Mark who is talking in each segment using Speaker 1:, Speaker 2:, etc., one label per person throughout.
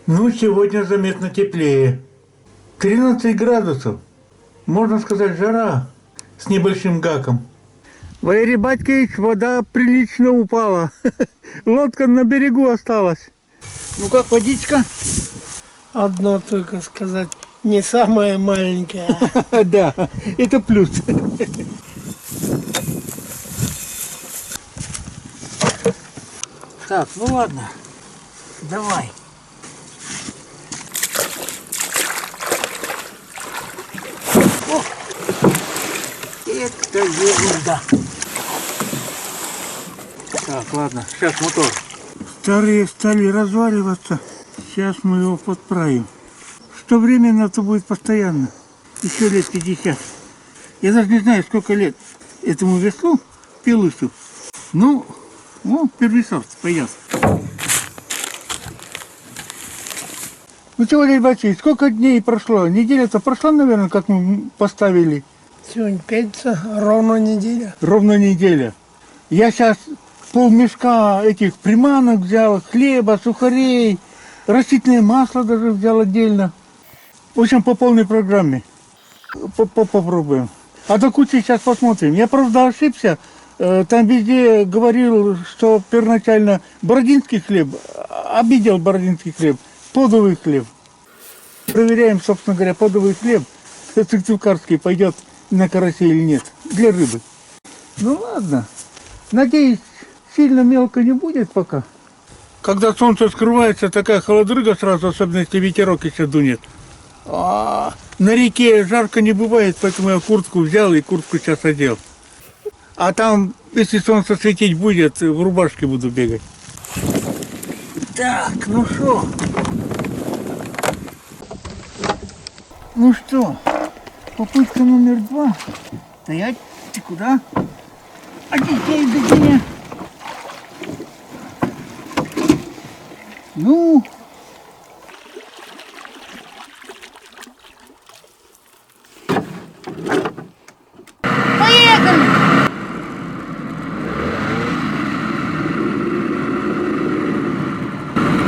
Speaker 1: Ну, сегодня заметно теплее. 13 градусов. Можно сказать, жара с небольшим гаком. Валерий Батькович, вода прилично упала. Лодка на берегу осталась. Ну как, водичка?
Speaker 2: Одно только сказать, не самая маленькая.
Speaker 1: Да, это плюс. Так, ну ладно, давай. О, это ерунда. Так, ладно, сейчас мотор. Старые стали разваливаться. Сейчас мы его подправим. Что временно, то будет постоянно. Еще лет 50. Я даже не знаю, сколько лет этому веслу, пилусу. Ну, первый сорт, пойдет. Ну что, Валерий Батькович, сколько дней прошло? Неделя-то прошла, наверное, как мы поставили?
Speaker 2: Сегодня пятница, ровно неделя.
Speaker 1: Ровно неделя. Я сейчас полмешка этих приманок взял, хлеба, сухарей, растительное масло даже взял отдельно. В общем, по полной программе. Попробуем. А до кучи сейчас посмотрим. Я правда ошибся. Там везде говорил, что первоначально бородинский хлеб, обидел бородинский хлеб, подовый хлеб. Проверяем, собственно говоря, подовый хлеб, сыктывкарский, пойдет на карасе или нет, для рыбы. Ну ладно. Надеюсь, сильно мелко не будет пока. Когда солнце скрывается, такая холодрыга сразу, особенно если ветерок еще дунет. На реке жарко не бывает, поэтому я куртку взял и куртку сейчас одел. А там, если солнце светить будет, в рубашке буду бегать. Так, ну что? Ну что, попытка номер 2. Стоять, ты куда? А детей до меня. Ну...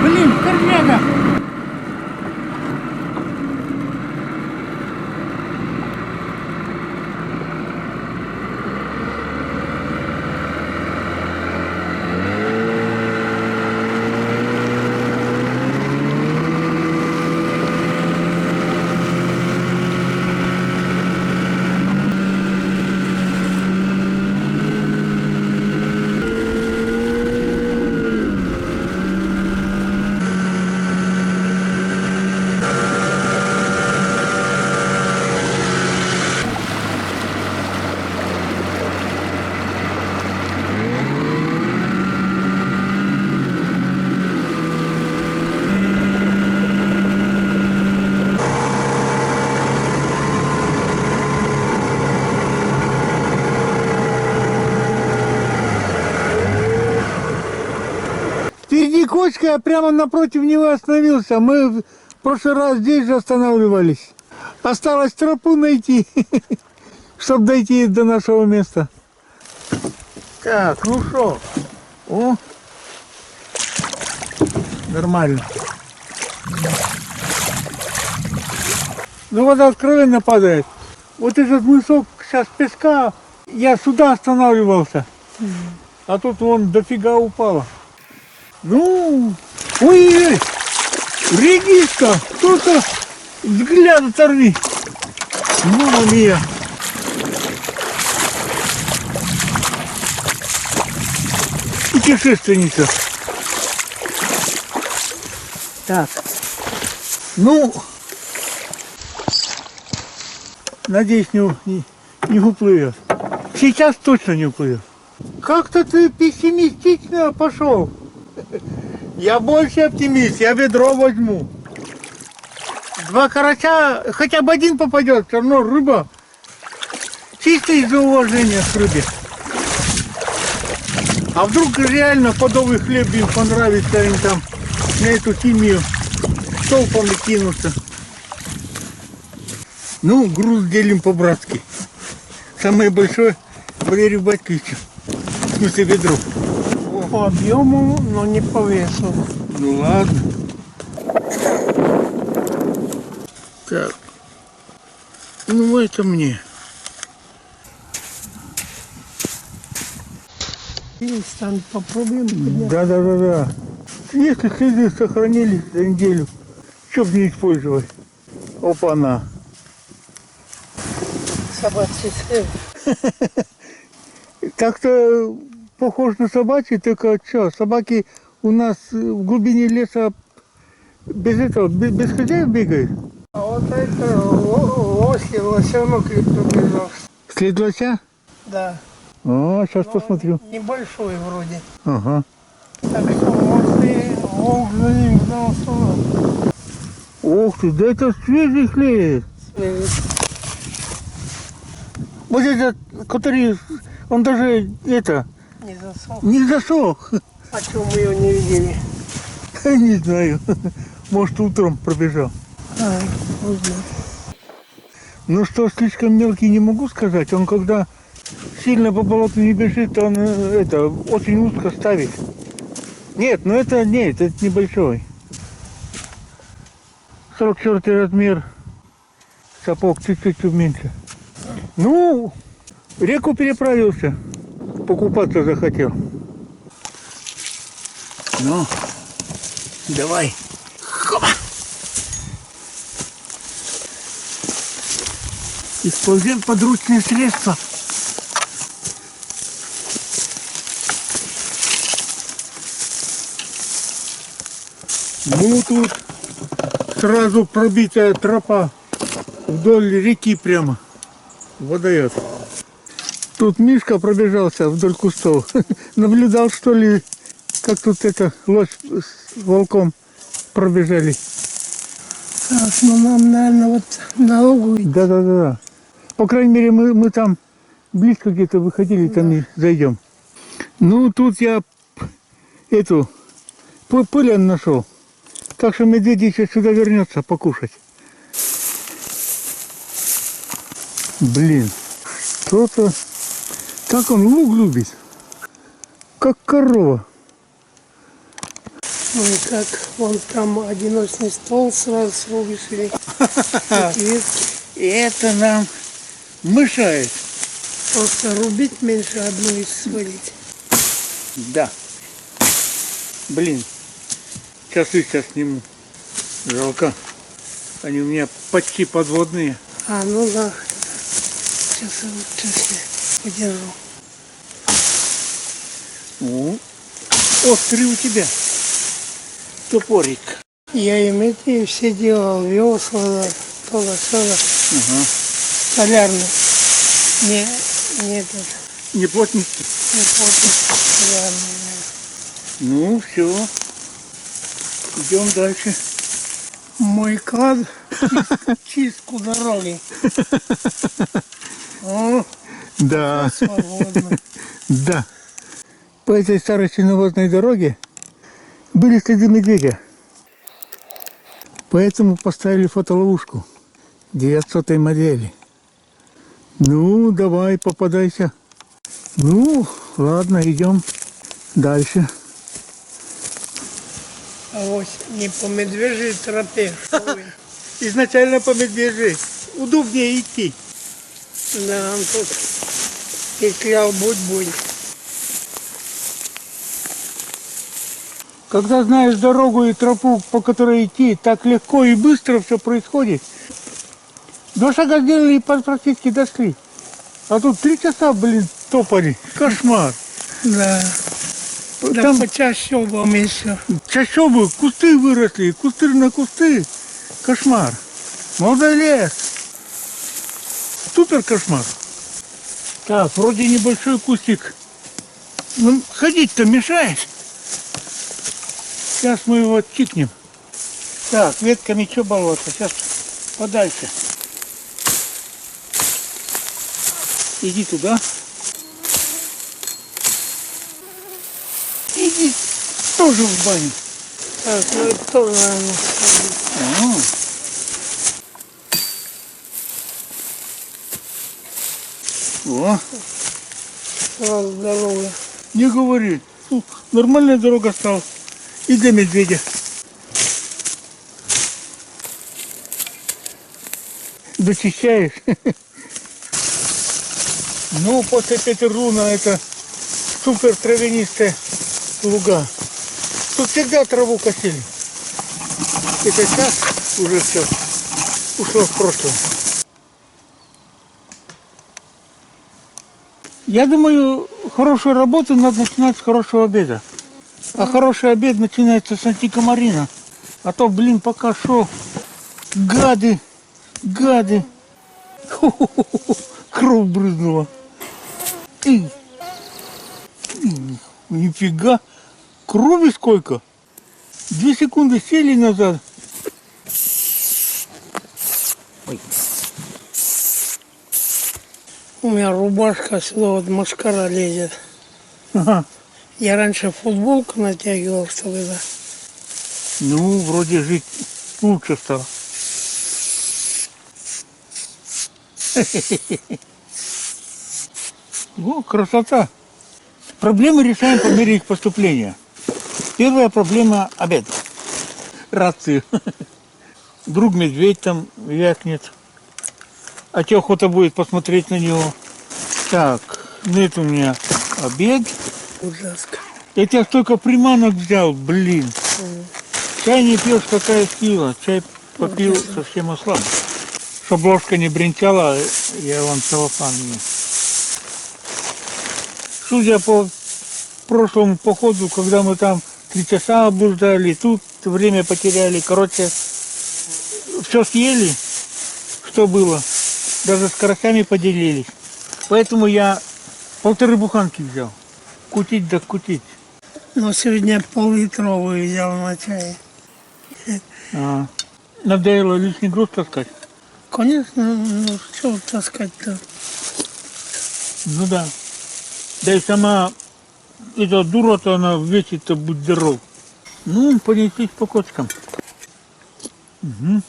Speaker 1: Блин, корняга! Впереди кочка, я прямо напротив него остановился. Мы в прошлый раз здесь же останавливались. Осталось тропу найти, чтобы дойти до нашего места. Так, ну что? О, нормально. Ну, вода откровенно падает. Вот этот мысок сейчас песка, я сюда останавливался. А тут вон дофига упало. Ну, ой-ой-ой, редиска, кто-то взгляд оторви. Мама мия. Путешественница. Так, ну, надеюсь, не уплывет. Сейчас точно не уплывет. Как-то ты пессимистично пошел. Я больше оптимист, я ведро возьму. 2 карася, хотя бы один попадет, все равно рыба. Чисто из-за уважения к рыбе. А вдруг реально подовый хлеб им понравится, им там на эту химию толпами кинутся. Ну, груз делим по-братски. Самое большое Валерию Батьковичу. В смысле ведро.
Speaker 2: По объему, но не по весу.
Speaker 1: Ну ладно. Так. Ну, это мне.
Speaker 2: Есть, там попробуем поднять.
Speaker 1: Да. Если следы сохранились за неделю, что бы не использовать? Опа-на.
Speaker 2: Собачий след.
Speaker 1: Так-то похож на собачий, только что, собаки у нас в глубине леса без этого, без хозяев бегают.
Speaker 2: А вот это лосенок ли пробежал.
Speaker 1: След лося?
Speaker 2: Да.
Speaker 1: О, сейчас посмотрю.
Speaker 2: Небольшой вроде.
Speaker 1: Ага.
Speaker 2: Так что вот и волк за ним гнался.
Speaker 1: Ух ты, да это свежий хлеб. Вот этот, который, он даже это,
Speaker 2: Не засох.
Speaker 1: не засох.
Speaker 2: А что мы его не видели?
Speaker 1: Не знаю. Может, утром пробежал.
Speaker 2: А, вот знает.
Speaker 1: Ну что, слишком мелкий не могу сказать. Он когда сильно по болоту не бежит, он это очень узко ставит. Нет, ну это нет, это небольшой. 44 размер. Сапог чуть-чуть меньше. Ну, реку переправился. Покупаться захотел. Ну, давай. Хоба. Используем подручные средства. Ну, тут сразу пробитая тропа вдоль реки прямо. Водоет. Тут Мишка пробежался вдоль кустов. Наблюдал, что ли, как тут это лось с волком пробежали.
Speaker 2: Так, ну нам, наверное, вот на лугу идти.
Speaker 1: Да. По крайней мере, мы там близко где-то выходили, там и зайдем. Ну, тут я эту пылен нашел. Так что медведь еще сюда вернется покушать. Блин, что-то... Как он лук любит. Как корова.
Speaker 2: Ну и как вон там одиночный стол сразу срубишь или ветки.
Speaker 1: И это нам мешает.
Speaker 2: Просто рубить меньше одну и свалить.
Speaker 1: Да. Блин. Сейчас сниму. Жалко. Они у меня почти подводные.
Speaker 2: А, ну да. Сейчас я подержу.
Speaker 1: О, острый у тебя топорик.
Speaker 2: Я им эти все делал, весла, то-то.
Speaker 1: Ага.
Speaker 2: Полярный. Не этот,
Speaker 1: Не плотник.
Speaker 2: не плотный, полярный.
Speaker 1: Ну, все. Идем дальше.
Speaker 2: Мой клад чистку дороги. О,
Speaker 1: Да.
Speaker 2: свободно.
Speaker 1: Да. По этой старой сеновозной дороге были следы медведя. Поэтому поставили фотоловушку 900 модели. Ну, давай, попадайся. Ну, ладно, идем дальше.
Speaker 2: А вот не по медвежьей тропе. Что вы?
Speaker 1: Изначально по медвежьей. Удобнее идти.
Speaker 2: Да, он тут петлял будь-будь.
Speaker 1: Когда знаешь дорогу и тропу, по которой идти, так легко и быстро все происходит. 2 шага сделали и практически дошли. А тут 3 часа, блин, топали. Кошмар.
Speaker 2: Да. Да
Speaker 1: Там
Speaker 2: почаще вам еще.
Speaker 1: чащобы, кусты выросли, кусты на кусты. Кошмар. Молодой лес. Супер кошмар. Так, вроде небольшой кустик. Ну, ходить-то мешает. Сейчас мы его чикнем. Так, ветками что баловаться? Сейчас подальше. Иди туда. Иди тоже в баню.
Speaker 2: Так, ну это тоже, наверное, сходить.
Speaker 1: О,
Speaker 2: Сразу дорога.
Speaker 1: не говори. Ну, нормальная дорога стала. И для медведя. Зачищаешь. Ну, после Петербурга это супер травянистые луга. Тут всегда траву косили. Это сейчас уже все ушло в прошлое. Я думаю, хорошую работу надо начинать с хорошего обеда. А хороший обед начинается с антикомарина. А то, блин, пока шел, гады, кровь брызнула. Нифига, крови сколько. 2 секунды сели назад. Ой.
Speaker 2: У меня рубашка сюда вот машкара лезет.
Speaker 1: Ага.
Speaker 2: Я раньше футболку натягивал, чтобы да.
Speaker 1: Ну, вроде жить лучше стало. О, красота. Проблемы решаем по мере их поступления. Первая проблема – обед. Рацию. Вдруг медведь там вякнет. А тебе охота будет посмотреть на него. Так, нет у меня обед.
Speaker 2: Ужасно.
Speaker 1: Я тебя столько приманок взял, блин. Чай не пьешь, какая сила. Чай попил совсем ослаб. Чтоб ложка не бренчала, я вам целлофан мне. Судя по прошлому походу, когда мы там 3 часа облуждали, тут время потеряли. Короче, все съели, что было. Даже с карасями поделились. Поэтому я 1,5 буханки взял. Кутить да кутить.
Speaker 2: Но сегодня пол-литровую взял на чай.
Speaker 1: Надоело лишний груз таскать?
Speaker 2: Конечно, ну что таскать-то?
Speaker 1: Ну да. Да и сама эта дура-то она весит-то, будь здоров. Ну, понеслись по кочкам. Угу.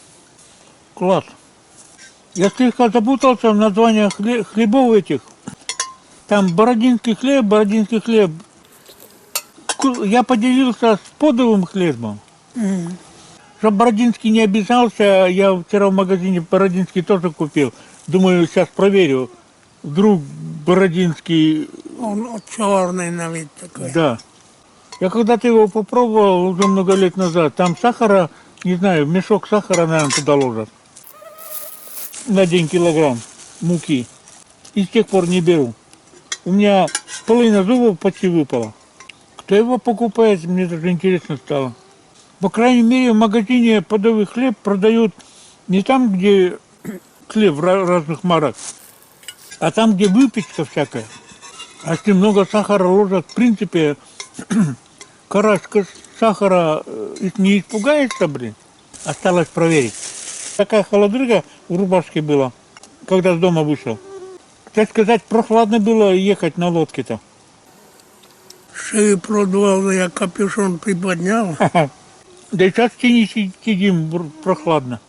Speaker 1: Класс. Я слегка запутался в названиях хлебов этих. Там бородинский хлеб. Я поделился с подовым хлебом. Чтоб Бородинский не обижался, я вчера в магазине Бородинский тоже купил. Думаю, сейчас проверю. Вдруг Бородинский...
Speaker 2: Он черный на вид такой.
Speaker 1: Да. Я когда-то его попробовал уже много лет назад. Там сахара, не знаю, мешок сахара, наверное, туда ложат. На 1 килограмм муки. И с тех пор не беру. У меня половина зубов почти выпала. Кто его покупает, мне даже интересно стало. По крайней мере, в магазине подовый хлеб продают не там, где хлеб разных марок, а там, где выпечка всякая. А если много сахара ложат, в принципе, карашка сахара не испугается, блин. Осталось проверить. Такая холодрыга в рубашке была, когда с дома вышел. Так сказать, прохладно было ехать на лодке-то.
Speaker 2: Шею продувал, я капюшон приподнял.
Speaker 1: Да и сейчас в тени сидим, прохладно.